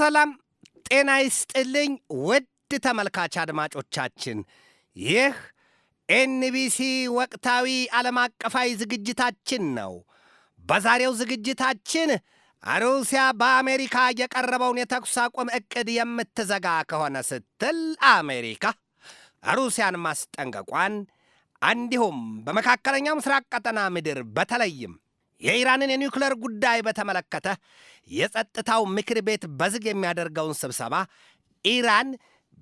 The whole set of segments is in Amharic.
ሰላም ጤና ይስጥልኝ ውድ ተመልካች አድማጮቻችን፣ ይህ ኤንቢሲ ወቅታዊ ዓለም አቀፋዊ ዝግጅታችን ነው። በዛሬው ዝግጅታችን ሩሲያ በአሜሪካ የቀረበውን የተኩስ አቁም ዕቅድ የምትዘጋ ከሆነ ስትል አሜሪካ ሩሲያን ማስጠንቀቋን፣ እንዲሁም በመካከለኛው ምስራቅ ቀጠና ምድር በተለይም የኢራንን የኒውክሌር ጉዳይ በተመለከተ የጸጥታው ምክር ቤት በዝግ የሚያደርገውን ስብሰባ ኢራን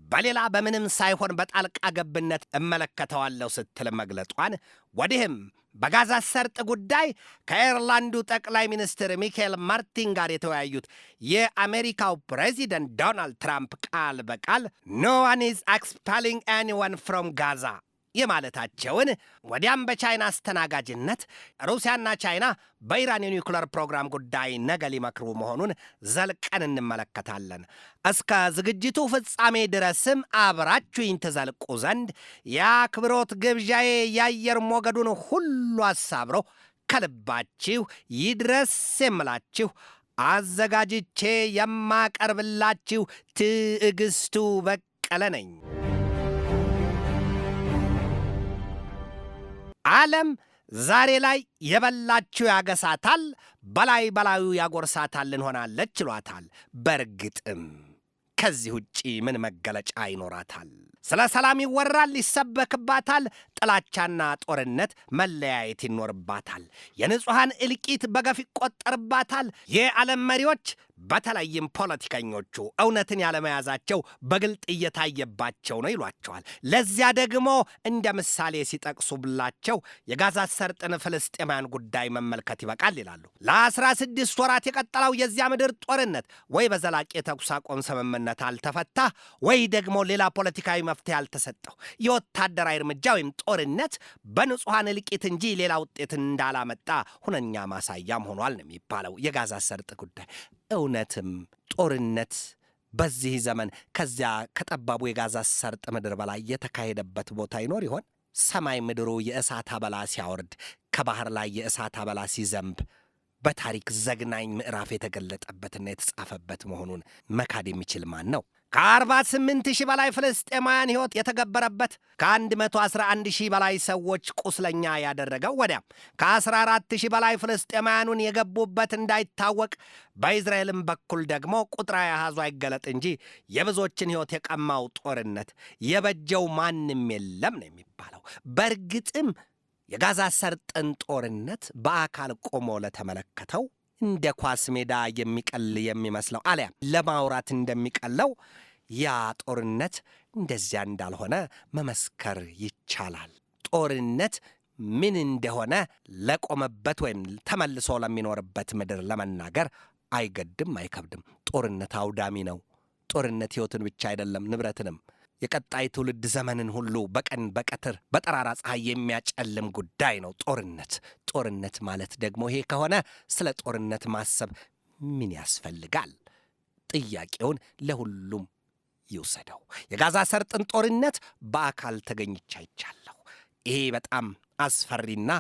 በሌላ በምንም ሳይሆን በጣልቃ ገብነት እመለከተዋለሁ ስትል መግለጧን፣ ወዲህም በጋዛ ሰርጥ ጉዳይ ከአየርላንዱ ጠቅላይ ሚኒስትር ሚካኤል ማርቲን ጋር የተወያዩት የአሜሪካው ፕሬዚደንት ዶናልድ ትራምፕ ቃል በቃል ኖ ዋን ኢዝ ኤክስፐሊንግ ኤኒዋን ፍሮም ጋዛ የማለታቸውን፣ ወዲያም በቻይና አስተናጋጅነት ሩሲያና ቻይና በኢራን የኒውክሌር ፕሮግራም ጉዳይ ነገ ሊመክሩ መሆኑን ዘልቀን እንመለከታለን። እስከ ዝግጅቱ ፍጻሜ ድረስም አብራችሁኝ ትዘልቁ ዘንድ የአክብሮት ግብዣዬ የአየር ሞገዱን ሁሉ አሳብሮ ከልባችሁ ይድረስ የምላችሁ አዘጋጅቼ የማቀርብላችሁ ትዕግስቱ በቀለ ነኝ። ዓለም ዛሬ ላይ የበላችሁ ያገሳታል፣ በላይ በላዩ ያጎርሳታል እንሆናለች ይሏታል። በእርግጥም ከዚህ ውጪ ምን መገለጫ ይኖራታል? ስለ ሰላም ይወራል፣ ይሰበክባታል። ጥላቻና ጦርነት መለያየት ይኖርባታል። የንጹሐን እልቂት በገፍ ይቆጠርባታል። የዓለም መሪዎች በተለይም ፖለቲከኞቹ እውነትን ያለመያዛቸው በግልጥ እየታየባቸው ነው ይሏቸዋል። ለዚያ ደግሞ እንደ ምሳሌ ሲጠቅሱብላቸው የጋዛ ሰርጥን ፍልስጤማውያን ጉዳይ መመልከት ይበቃል ይላሉ። ለ16 ወራት የቀጠለው የዚያ ምድር ጦርነት ወይ በዘላቂ የተኩስ አቁም ስምምነት አልተፈታ፣ ወይ ደግሞ ሌላ ፖለቲካዊ መፍትሄ አልተሰጠው። የወታደራዊ እርምጃ ወይም ጦርነት በንጹሐን እልቂት እንጂ ሌላ ውጤት እንዳላመጣ ሁነኛ ማሳያም ሆኗል ነው የሚባለው የጋዛ ሰርጥ ጉዳይ። እውነትም ጦርነት በዚህ ዘመን ከዚያ ከጠባቡ የጋዛ ሰርጥ ምድር በላይ የተካሄደበት ቦታ ይኖር ይሆን? ሰማይ ምድሩ የእሳት አበላ ሲያወርድ፣ ከባህር ላይ የእሳት አበላ ሲዘንብ በታሪክ ዘግናኝ ምዕራፍ የተገለጠበትና የተጻፈበት መሆኑን መካድ የሚችል ማን ነው? ከ48,000 በላይ ፍልስጤማውያን ሕይወት የተገበረበት፣ ከ111,000 በላይ ሰዎች ቁስለኛ ያደረገው፣ ወዲያም ከ14,000 በላይ ፍልስጤማውያኑን የገቡበት እንዳይታወቅ በእስራኤልም በኩል ደግሞ ቁጥራዊ አሃዙ አይገለጥ እንጂ የብዙዎችን ሕይወት የቀማው ጦርነት የበጀው ማንም የለም ነው የሚባለው። በእርግጥም የጋዛ ሰርጥን ጦርነት በአካል ቆሞ ለተመለከተው እንደ ኳስ ሜዳ የሚቀል የሚመስለው አሊያም ለማውራት እንደሚቀለው ያ ጦርነት እንደዚያ እንዳልሆነ መመስከር ይቻላል። ጦርነት ምን እንደሆነ ለቆመበት ወይም ተመልሶ ለሚኖርበት ምድር ለመናገር አይገድም፣ አይከብድም። ጦርነት አውዳሚ ነው። ጦርነት ሕይወትን ብቻ አይደለም ንብረትንም፣ የቀጣይ ትውልድ ዘመንን ሁሉ በቀን በቀትር በጠራራ ፀሐይ የሚያጨልም ጉዳይ ነው ጦርነት ማለት ደግሞ ይሄ ከሆነ ስለ ጦርነት ማሰብ ምን ያስፈልጋል? ጥያቄውን ለሁሉም ይውሰደው። የጋዛ ሰርጥን ጦርነት በአካል ተገኝቼ አይቻለሁ። ይሄ በጣም አስፈሪና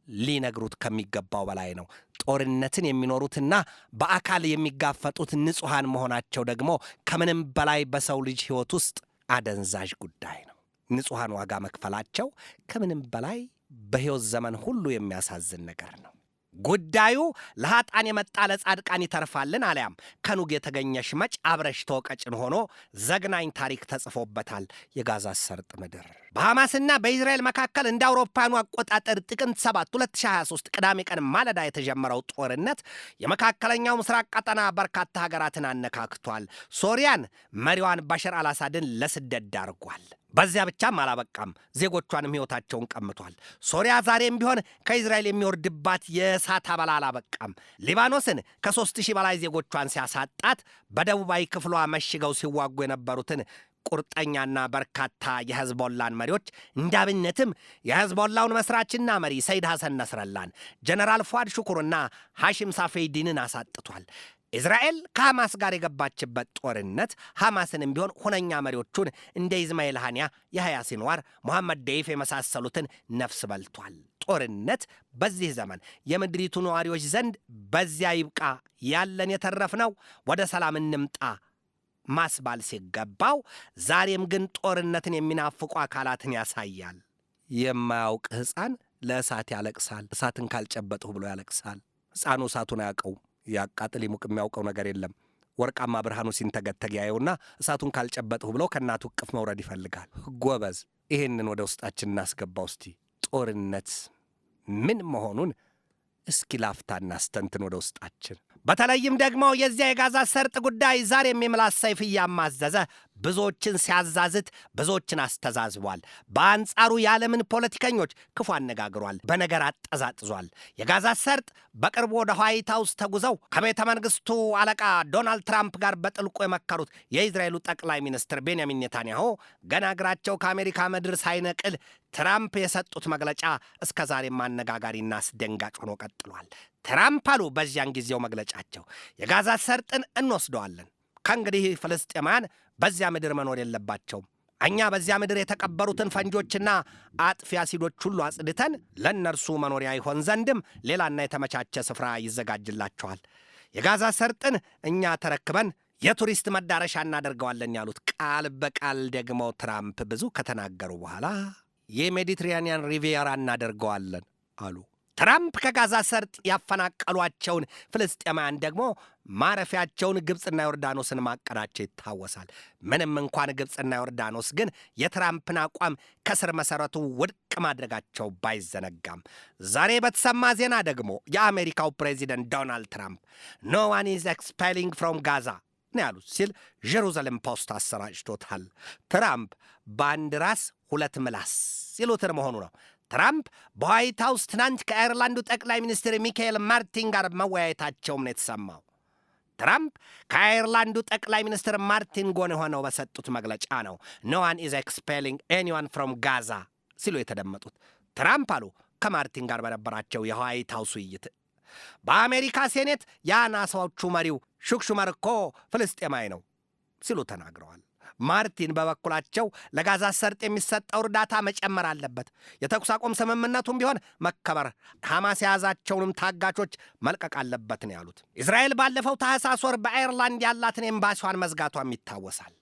ሊነግሩት ከሚገባው በላይ ነው። ጦርነትን የሚኖሩትና በአካል የሚጋፈጡት ንጹሐን መሆናቸው ደግሞ ከምንም በላይ በሰው ልጅ ሕይወት ውስጥ አደንዛዥ ጉዳይ ነው። ንጹሐን ዋጋ መክፈላቸው ከምንም በላይ በሕይወት ዘመን ሁሉ የሚያሳዝን ነገር ነው። ጉዳዩ ለኃጣን የመጣ ለጻድቃን ይተርፋልን አሊያም ከኑግ የተገኘ ሽመጭ አብረሽ ተወቀጭን ሆኖ ዘግናኝ ታሪክ ተጽፎበታል። የጋዛ ሰርጥ ምድር በሐማስና በእስራኤል መካከል እንደ አውሮፓውያኑ አቆጣጠር ጥቅምት 7 2023 ቅዳሜ ቀን ማለዳ የተጀመረው ጦርነት የመካከለኛው ምስራቅ ቀጠና በርካታ ሀገራትን አነካክቷል። ሶሪያን መሪዋን ባሻር አልአሳድን ለስደት ዳርጓል። በዚያ ብቻም አላበቃም፣ ዜጎቿንም ሕይወታቸውን ቀምቷል። ሶሪያ ዛሬም ቢሆን ከእስራኤል የሚወርድባት የእሳት አበላ አላበቃም። ሊባኖስን ከ3,000 በላይ ዜጎቿን ሲያሳጣት፣ በደቡባዊ ክፍሏ መሽገው ሲዋጉ የነበሩትን ቁርጠኛና በርካታ የሕዝቦላን መሪዎች እንዳብነትም የሕዝቦላውን መስራችና መሪ ሰይድ ሐሰን ነስረላን፣ ጀነራል ፉአድ ሹኩርና ሐሺም ሳፌዲንን አሳጥቷል። እስራኤል ከሐማስ ጋር የገባችበት ጦርነት ሐማስንም ቢሆን ሁነኛ መሪዎቹን እንደ ኢስማኤል ሐኒያ፣ ያህያ ሲንዋር፣ መሐመድ ደይፍ የመሳሰሉትን ነፍስ በልቷል። ጦርነት በዚህ ዘመን የምድሪቱ ነዋሪዎች ዘንድ በዚያ ይብቃ፣ ያለን የተረፍነው ወደ ሰላም እንምጣ ማስባል ሲገባው ዛሬም ግን ጦርነትን የሚናፍቁ አካላትን ያሳያል። የማያውቅ ሕፃን ለእሳት ያለቅሳል። እሳትን ካልጨበጥሁ ብሎ ያለቅሳል። ሕፃኑ እሳቱን አያውቀው፣ ያቃጥል ይሙቅ የሚያውቀው ነገር የለም። ወርቃማ ብርሃኑ ሲንተገተግ ያየውና እሳቱን ካልጨበጥሁ ብሎ ከእናቱ እቅፍ መውረድ ይፈልጋል። ጎበዝ፣ ይሄንን ወደ ውስጣችን እናስገባው እስቲ። ጦርነት ምን መሆኑን እስኪ ላፍታ እናስተንትን ወደ ውስጣችን። በተለይም ደግሞ የዚያ የጋዛ ሰርጥ ጉዳይ ዛሬም የምላስ ሰይፍ እያማዘዘ ብዙዎችን ሲያዛዝት፣ ብዙዎችን አስተዛዝቧል። በአንጻሩ የዓለምን ፖለቲከኞች ክፉ አነጋግሯል፣ በነገር አጠዛጥዟል። የጋዛ ሰርጥ በቅርቡ ወደ ዋይት ሃውስ ተጉዘው ከቤተ መንግሥቱ አለቃ ዶናልድ ትራምፕ ጋር በጥልቁ የመከሩት የእስራኤሉ ጠቅላይ ሚኒስትር ቤንያሚን ኔታንያሁ ገና እግራቸው ከአሜሪካ ምድር ሳይነቅል ትራምፕ የሰጡት መግለጫ እስከ ዛሬም አነጋጋሪና አስደንጋጭ ሆኖ ቀጥሏል። ትራምፕ አሉ በዚያን ጊዜው መግለጫቸው የጋዛ ሰርጥን እንወስደዋለን፣ ከእንግዲህ ፍልስጤማውያን በዚያ ምድር መኖር የለባቸውም፣ እኛ በዚያ ምድር የተቀበሩትን ፈንጆችና አጥፊ አሲዶች ሁሉ አጽድተን ለእነርሱ መኖሪያ ይሆን ዘንድም ሌላና የተመቻቸ ስፍራ ይዘጋጅላቸዋል፣ የጋዛ ሰርጥን እኛ ተረክበን የቱሪስት መዳረሻ እናደርገዋለን ያሉት ቃል በቃል ደግሞ ትራምፕ ብዙ ከተናገሩ በኋላ የሜዲትራኒያን ሪቪየራ እናደርገዋለን አሉ። ትራምፕ ከጋዛ ሰርጥ ያፈናቀሏቸውን ፍልስጤማውያን ደግሞ ማረፊያቸውን ግብፅና ዮርዳኖስን ማቀዳቸው ይታወሳል። ምንም እንኳን ግብፅና ዮርዳኖስ ግን የትራምፕን አቋም ከስር መሠረቱ ውድቅ ማድረጋቸው ባይዘነጋም ዛሬ በተሰማ ዜና ደግሞ የአሜሪካው ፕሬዚደንት ዶናልድ ትራምፕ ኖ ዋን ኢዝ ኤክስፔሊንግ ፍሮም ጋዛ ነው ያሉት ሲል ጀሩዛሌም ፖስት አሰራጭቶታል። ትራምፕ በአንድ ራስ ሁለት ምላስ ሲሉትን መሆኑ ነው። ትራምፕ በዋይት ሃውስ ትናንት ከአየርላንዱ ጠቅላይ ሚኒስትር ሚካኤል ማርቲን ጋር መወያየታቸውም ነው የተሰማው። ትራምፕ ከአየርላንዱ ጠቅላይ ሚኒስትር ማርቲን ጎን ሆነው በሰጡት መግለጫ ነው ኖ ዋን ኢዝ ኤክስፔሊንግ ኤኒዋን ፍሮም ጋዛ ሲሉ የተደመጡት። ትራምፕ አሉ ከማርቲን ጋር በነበራቸው የዋይት ሃውስ ውይይት በአሜሪካ ሴኔት የአናሳዎቹ መሪው ሹክሹመር እኮ ፍልስጤማዊ ነው ሲሉ ተናግረዋል። ማርቲን በበኩላቸው ለጋዛ ሰርጥ የሚሰጠው እርዳታ መጨመር አለበት፣ የተኩስ አቁም ስምምነቱም ቢሆን መከበር፣ ሐማስ የያዛቸውንም ታጋቾች መልቀቅ አለበት ነው ያሉት። እስራኤል ባለፈው ታህሳስ ወር በአየርላንድ ያላትን ኤምባሲዋን መዝጋቷም ይታወሳል።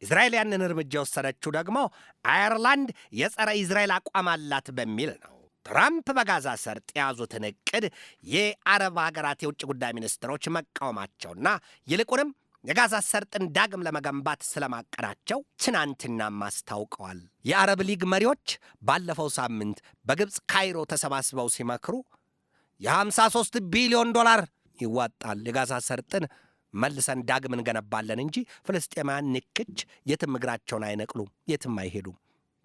እስራኤል ያንን እርምጃ የወሰደችው ደግሞ አየርላንድ የጸረ እስራኤል አቋም አላት በሚል ነው። ትራምፕ በጋዛ ሰርጥ የያዙትን ዕቅድ የአረብ ሀገራት የውጭ ጉዳይ ሚኒስትሮች መቃወማቸውና ይልቁንም የጋዛ ሰርጥን ዳግም ለመገንባት ስለማቀዳቸው ትናንትናም አስታውቀዋል። የአረብ ሊግ መሪዎች ባለፈው ሳምንት በግብፅ ካይሮ ተሰባስበው ሲመክሩ የ53 ቢሊዮን ዶላር ይዋጣል፣ የጋዛ ሰርጥን መልሰን ዳግም እንገነባለን እንጂ ፍልስጤማውያን ንክች የትም እግራቸውን አይነቅሉም፣ የትም አይሄዱም።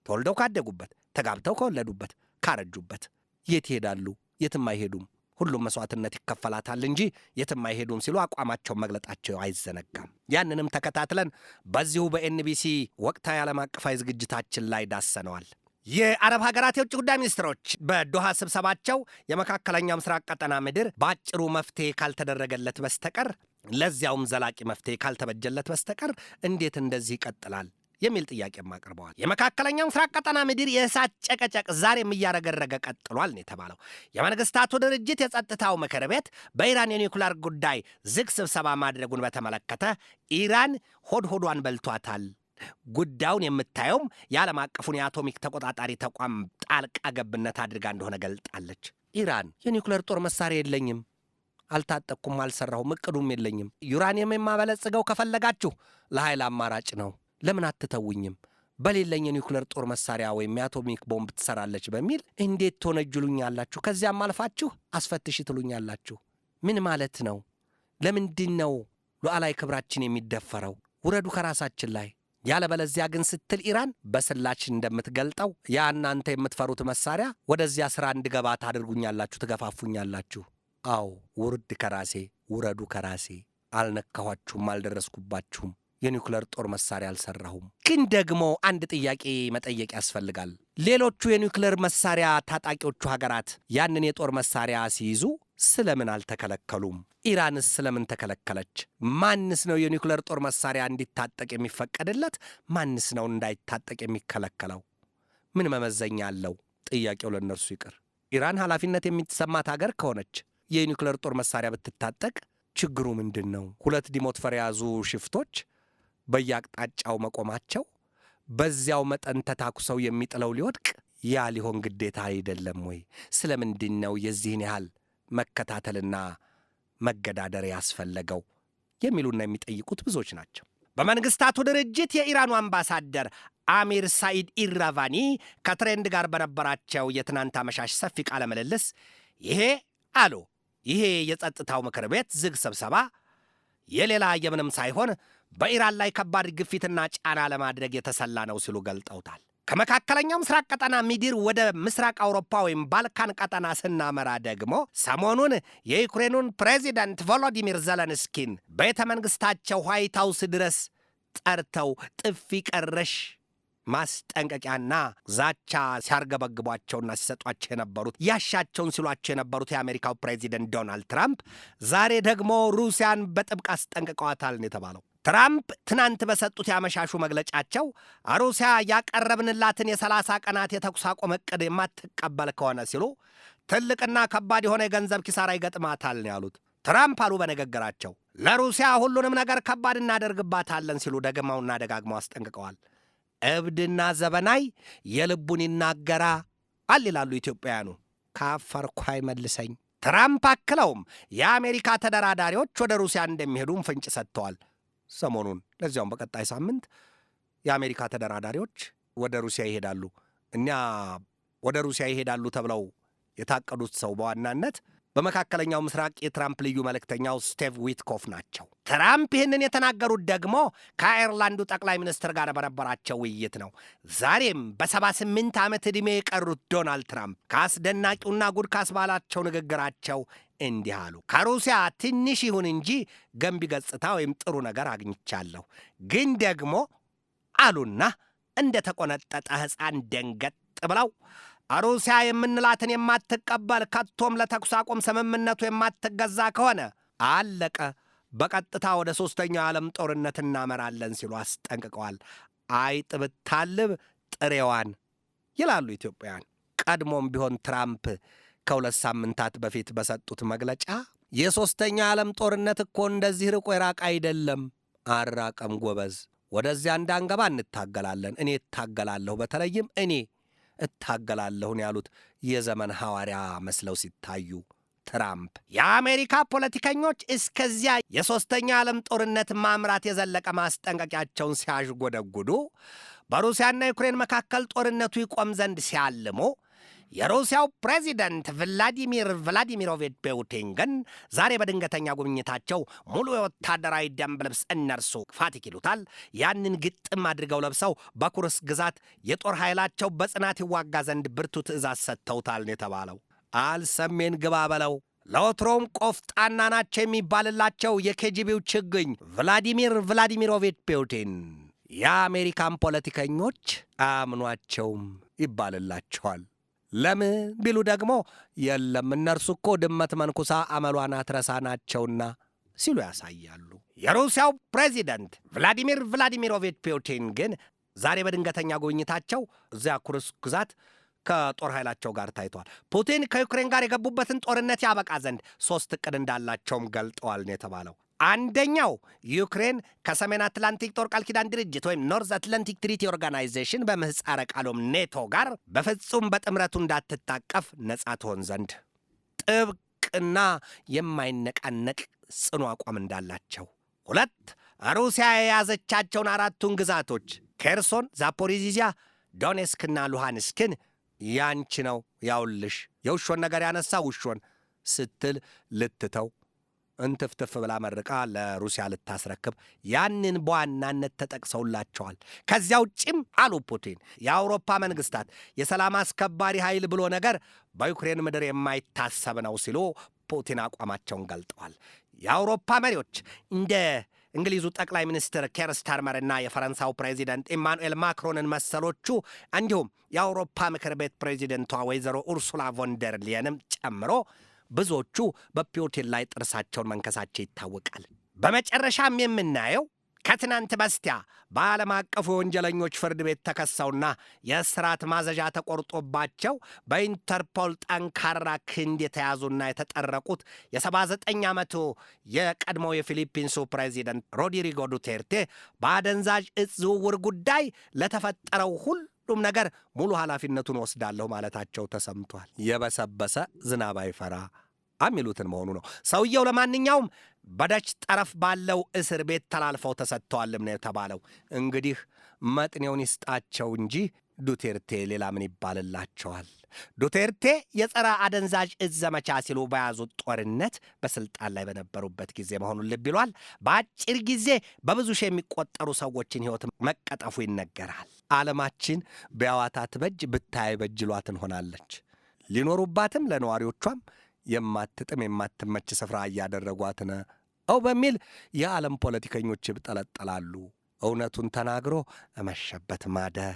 ተወልደው ካደጉበት፣ ተጋብተው ከወለዱበት፣ ካረጁበት የት ይሄዳሉ? የትም አይሄዱም። ሁሉም መስዋዕትነት ይከፈላታል እንጂ የትም አይሄዱም ሲሉ አቋማቸውን መግለጣቸው አይዘነጋም። ያንንም ተከታትለን በዚሁ በኤንቢሲ ወቅታዊ ዓለም አቀፋዊ ዝግጅታችን ላይ ዳሰነዋል። የአረብ ሀገራት የውጭ ጉዳይ ሚኒስትሮች በዶሃ ስብሰባቸው የመካከለኛው ምስራቅ ቀጠና ምድር በአጭሩ መፍትሄ ካልተደረገለት በስተቀር ለዚያውም ዘላቂ መፍትሄ ካልተበጀለት በስተቀር እንዴት እንደዚህ ይቀጥላል የሚል ጥያቄም አቅርበዋል። የመካከለኛው ምስራቅ ቀጠና ምድር የእሳት ጨቀጨቅ ዛሬም እያረገረገ ቀጥሏል ነው የተባለው። የመንግስታቱ ድርጅት የጸጥታው ምክር ቤት በኢራን የኒውክሌር ጉዳይ ዝግ ስብሰባ ማድረጉን በተመለከተ ኢራን ሆዷን በልቷታል፣ ጉዳዩን የምታየውም የዓለም አቀፉን የአቶሚክ ተቆጣጣሪ ተቋም ጣልቃ ገብነት አድርጋ እንደሆነ ገልጣለች። ኢራን የኒውክሌር ጦር መሳሪያ የለኝም፣ አልታጠቅኩም፣ አልሰራሁም፣ እቅዱም የለኝም፣ ዩራኒየም የማበለጽገው ከፈለጋችሁ ለኃይል አማራጭ ነው፣ ለምን አትተውኝም? በሌለኝ የኒውክሌር ጦር መሳሪያ ወይም የአቶሚክ ቦምብ ትሰራለች በሚል እንዴት ትወነጅሉኛላችሁ? ከዚያም አልፋችሁ አስፈትሽ ትሉኛላችሁ። ምን ማለት ነው? ለምንድን ነው ሉዓላዊ ክብራችን የሚደፈረው? ውረዱ ከራሳችን ላይ። ያለበለዚያ ግን ስትል ኢራን በስላች እንደምትገልጠው ያ እናንተ የምትፈሩት መሳሪያ ወደዚያ ሥራ እንድገባ ታደርጉኛላችሁ፣ ትገፋፉኛላችሁ። አዎ ውርድ ከራሴ፣ ውረዱ ከራሴ። አልነካኋችሁም፣ አልደረስኩባችሁም፣ የኒውክሌር ጦር መሳሪያ አልሰራሁም። ግን ደግሞ አንድ ጥያቄ መጠየቅ ያስፈልጋል። ሌሎቹ የኒውክሌር መሳሪያ ታጣቂዎቹ ሀገራት ያንን የጦር መሳሪያ ሲይዙ ስለምን አልተከለከሉም? ኢራንስ ስለምን ተከለከለች? ማንስ ነው የኒውክሌር ጦር መሳሪያ እንዲታጠቅ የሚፈቀድለት? ማንስ ነው እንዳይታጠቅ የሚከለከለው? ምን መመዘኛ አለው? ጥያቄው ለእነርሱ ይቅር። ኢራን ኃላፊነት የሚሰማት አገር ከሆነች የኒውክሌር ጦር መሳሪያ ብትታጠቅ ችግሩ ምንድን ነው? ሁለት ዲሞትፈር የያዙ ሽፍቶች በየአቅጣጫው መቆማቸው በዚያው መጠን ተታኩሰው የሚጥለው ሊወድቅ ያ ሊሆን ግዴታ አይደለም ወይ? ስለምንድን ነው የዚህን ያህል መከታተልና መገዳደር ያስፈለገው? የሚሉና የሚጠይቁት ብዙዎች ናቸው። በመንግስታቱ ድርጅት የኢራኑ አምባሳደር አሚር ሳኢድ ኢራቫኒ ከትሬንድ ጋር በነበራቸው የትናንት አመሻሽ ሰፊ ቃለ ምልልስ ይሄ የጸጥታው ምክር ቤት ዝግ ስብሰባ የሌላ የምንም ሳይሆን በኢራን ላይ ከባድ ግፊትና ጫና ለማድረግ የተሰላ ነው ሲሉ ገልጠውታል። ከመካከለኛው ምስራቅ ቀጠና ሚዲር ወደ ምስራቅ አውሮፓ ወይም ባልካን ቀጠና ስናመራ ደግሞ ሰሞኑን የዩክሬኑን ፕሬዚደንት ቮሎዲሚር ዘለንስኪን ቤተ መንግሥታቸው ዋይት ሃውስ ድረስ ጠርተው ጥፊ ቀረሽ ማስጠንቀቂያና ዛቻ ሲያርገበግቧቸውና ሲሰጧቸው የነበሩት ያሻቸውን ሲሏቸው የነበሩት የአሜሪካው ፕሬዚደንት ዶናልድ ትራምፕ ዛሬ ደግሞ ሩሲያን በጥብቅ አስጠንቅቀዋታል ነው የተባለው። ትራምፕ ትናንት በሰጡት ያመሻሹ መግለጫቸው ሩሲያ ያቀረብንላትን የ30 ቀናት የተኩስ አቁም ዕቅድ የማትቀበል ከሆነ ሲሉ ትልቅና ከባድ የሆነ የገንዘብ ኪሳራ ይገጥማታል ነው ያሉት። ትራምፕ አሉ በንግግራቸው ለሩሲያ ሁሉንም ነገር ከባድ እናደርግባታለን ሲሉ ደግመውና ደጋግመው አስጠንቅቀዋል። እብድና ዘበናይ የልቡን ይናገራል ይላሉ ኢትዮጵያውያኑ። ካፈርኩ አይመልሰኝ። ትራምፕ አክለውም የአሜሪካ ተደራዳሪዎች ወደ ሩሲያ እንደሚሄዱም ፍንጭ ሰጥተዋል። ሰሞኑን ለዚያውም በቀጣይ ሳምንት የአሜሪካ ተደራዳሪዎች ወደ ሩሲያ ይሄዳሉ። እኛ ወደ ሩሲያ ይሄዳሉ ተብለው የታቀዱት ሰው በዋናነት በመካከለኛው ምስራቅ የትራምፕ ልዩ መልእክተኛው ስቲቭ ዊትኮፍ ናቸው። ትራምፕ ይህንን የተናገሩት ደግሞ ከአየርላንዱ ጠቅላይ ሚኒስትር ጋር በነበራቸው ውይይት ነው። ዛሬም በ78 ዓመት ዕድሜ የቀሩት ዶናልድ ትራምፕ ከአስደናቂውና ጉድ ካስባላቸው ንግግራቸው እንዲህ አሉ። ከሩሲያ ትንሽ ይሁን እንጂ ገንቢ ገጽታ ወይም ጥሩ ነገር አግኝቻለሁ፣ ግን ደግሞ አሉና እንደ ተቆነጠጠ ሕፃን ደንገጥ ብለው ሩሲያ የምንላትን የማትቀበል ከቶም ለተኩስ አቁም ስምምነቱ የማትገዛ ከሆነ አለቀ፣ በቀጥታ ወደ ሦስተኛው ዓለም ጦርነት እናመራለን ሲሉ አስጠንቅቀዋል። አይጥ ብታልብ ጥሬዋን ይላሉ ኢትዮጵያውያን። ቀድሞም ቢሆን ትራምፕ ከ2 ሳምንታት በፊት በሰጡት መግለጫ የሦስተኛው ዓለም ጦርነት እኮ እንደዚህ ርቆ የራቅ አይደለም፣ አራቀም ጎበዝ፣ ወደዚያ እንዳንገባ እንታገላለን፣ እኔ እታገላለሁ፣ በተለይም እኔ እታገላለሁን ያሉት የዘመን ሐዋርያ መስለው ሲታዩ ትራምፕ የአሜሪካ ፖለቲከኞች እስከዚያ የሦስተኛ ዓለም ጦርነት ማምራት የዘለቀ ማስጠንቀቂያቸውን ሲያዥጎደጉዱ በሩሲያና ዩክሬን መካከል ጦርነቱ ይቆም ዘንድ ሲያልሙ የሩሲያው ፕሬዚደንት ቭላዲሚር ቭላዲሚሮቪች ፑቲን ግን ዛሬ በድንገተኛ ጉብኝታቸው ሙሉ የወታደራዊ ደንብ ልብስ እነርሱ ፋቲክ ይሉታል ያንን ግጥም አድርገው ለብሰው በኩርስክ ግዛት የጦር ኃይላቸው በጽናት ይዋጋ ዘንድ ብርቱ ትእዛዝ ሰጥተውታል ነው የተባለው። አልሰሜን ግባ በለው። ለወትሮም ቆፍጣና ናቸው የሚባልላቸው የኬጂቢው ችግኝ ቭላዲሚር ቭላዲሚሮቪች ፑቲን የአሜሪካን ፖለቲከኞች አያምኗቸውም ይባልላቸዋል። ለምን ቢሉ ደግሞ የለም እነርሱ እኮ ድመት መንኩሳ አመሏን አትረሳ ናቸውና ሲሉ ያሳያሉ። የሩሲያው ፕሬዚደንት ቭላዲሚር ቭላዲሚሮቪች ፑቲን ግን ዛሬ በድንገተኛ ጉብኝታቸው እዚያ ኩርስክ ግዛት ከጦር ኃይላቸው ጋር ታይቷል። ፑቲን ከዩክሬን ጋር የገቡበትን ጦርነት ያበቃ ዘንድ 3 ዕቅድ እንዳላቸውም ገልጠዋል ነው የተባለው። አንደኛው ዩክሬን ከሰሜን አትላንቲክ ጦር ቃል ኪዳን ድርጅት ወይም ኖርዝ አትላንቲክ ትሪቲ ኦርጋናይዜሽን በምህፃረ ቃሉም ኔቶ ጋር በፍጹም በጥምረቱ እንዳትታቀፍ ነጻ ትሆን ዘንድ ጥብቅና የማይነቃነቅ ጽኑ አቋም እንዳላቸው። 2 ሩሲያ የያዘቻቸውን 4ቱን ግዛቶች ኬርሶን፣ ዛፖሪዚያ፣ ዶኔስክና ሉሃንስክን ያንቺ ነው ያውልሽ፣ የውሾን ነገር ያነሳ ውሾን ስትል ልትተው እንትፍትፍ ብላ መርቃ ለሩሲያ ልታስረክብ ያንን በዋናነት ተጠቅሰውላቸዋል። ከዚያ ውጭም አሉ ፑቲን የአውሮፓ መንግስታት የሰላም አስከባሪ ኃይል ብሎ ነገር በዩክሬን ምድር የማይታሰብ ነው ሲሉ ፑቲን አቋማቸውን ገልጠዋል። የአውሮፓ መሪዎች እንደ እንግሊዙ ጠቅላይ ሚኒስትር ኬር ስታርመርና የፈረንሳው ፕሬዚደንት ኢማኑኤል ማክሮንን መሰሎቹ እንዲሁም የአውሮፓ ምክር ቤት ፕሬዚደንቷ ወይዘሮ ኡርሱላ ቮንደር ሊየንም ጨምሮ ብዙዎቹ በፑቲን ላይ ጥርሳቸውን መንከሳቸው ይታወቃል። በመጨረሻም የምናየው ከትናንት በስቲያ በዓለም አቀፉ የወንጀለኞች ፍርድ ቤት ተከሰውና የእስራት ማዘዣ ተቆርጦባቸው በኢንተርፖል ጠንካራ ክንድ የተያዙና የተጠረቁት የ79 ዓመቱ የቀድሞው የፊሊፒንሱ ፕሬዚደንት ሮድሪጎ ዱቴርቴ በአደንዛዥ እጽ ዝውውር ጉዳይ ለተፈጠረው ሁሉም ነገር ሙሉ ኃላፊነቱን ወስዳለሁ ማለታቸው ተሰምቷል። የበሰበሰ ዝናብ አይፈራ የሚሉትን መሆኑ ነው። ሰውየው ለማንኛውም በደች ጠረፍ ባለው እስር ቤት ተላልፈው ተሰጥተዋልም ነው የተባለው። እንግዲህ መጥኔውን ይስጣቸው እንጂ ዱቴርቴ ሌላ ምን ይባልላቸዋል? ዱቴርቴ የጸረ አደንዛዥ እጽ ዘመቻ ሲሉ በያዙት ጦርነት በስልጣን ላይ በነበሩበት ጊዜ መሆኑን ልብ ይሏል። በአጭር ጊዜ በብዙ ሺህ የሚቆጠሩ ሰዎችን ሕይወት መቀጠፉ ይነገራል። ዓለማችን ቢያዋታት በጅ ብታይ በጅሏት እንሆናለች። ሊኖሩባትም ለነዋሪዎቿም የማትጥም የማትመች ስፍራ እያደረጓት ነው በሚል የዓለም ፖለቲከኞች ይብጠለጠላሉ። እውነቱን ተናግሮ እመሸበት ማደር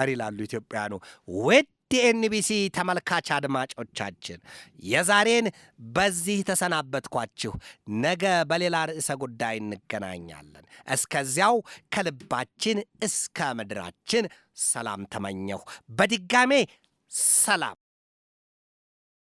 ይላሉ ኢትዮጵያኑ። ውድ የኤንቢሲ ተመልካች አድማጮቻችን የዛሬን በዚህ ተሰናበትኳችሁ። ነገ በሌላ ርዕሰ ጉዳይ እንገናኛለን። እስከዚያው ከልባችን እስከ ምድራችን ሰላም ተመኘሁ። በድጋሜ ሰላም።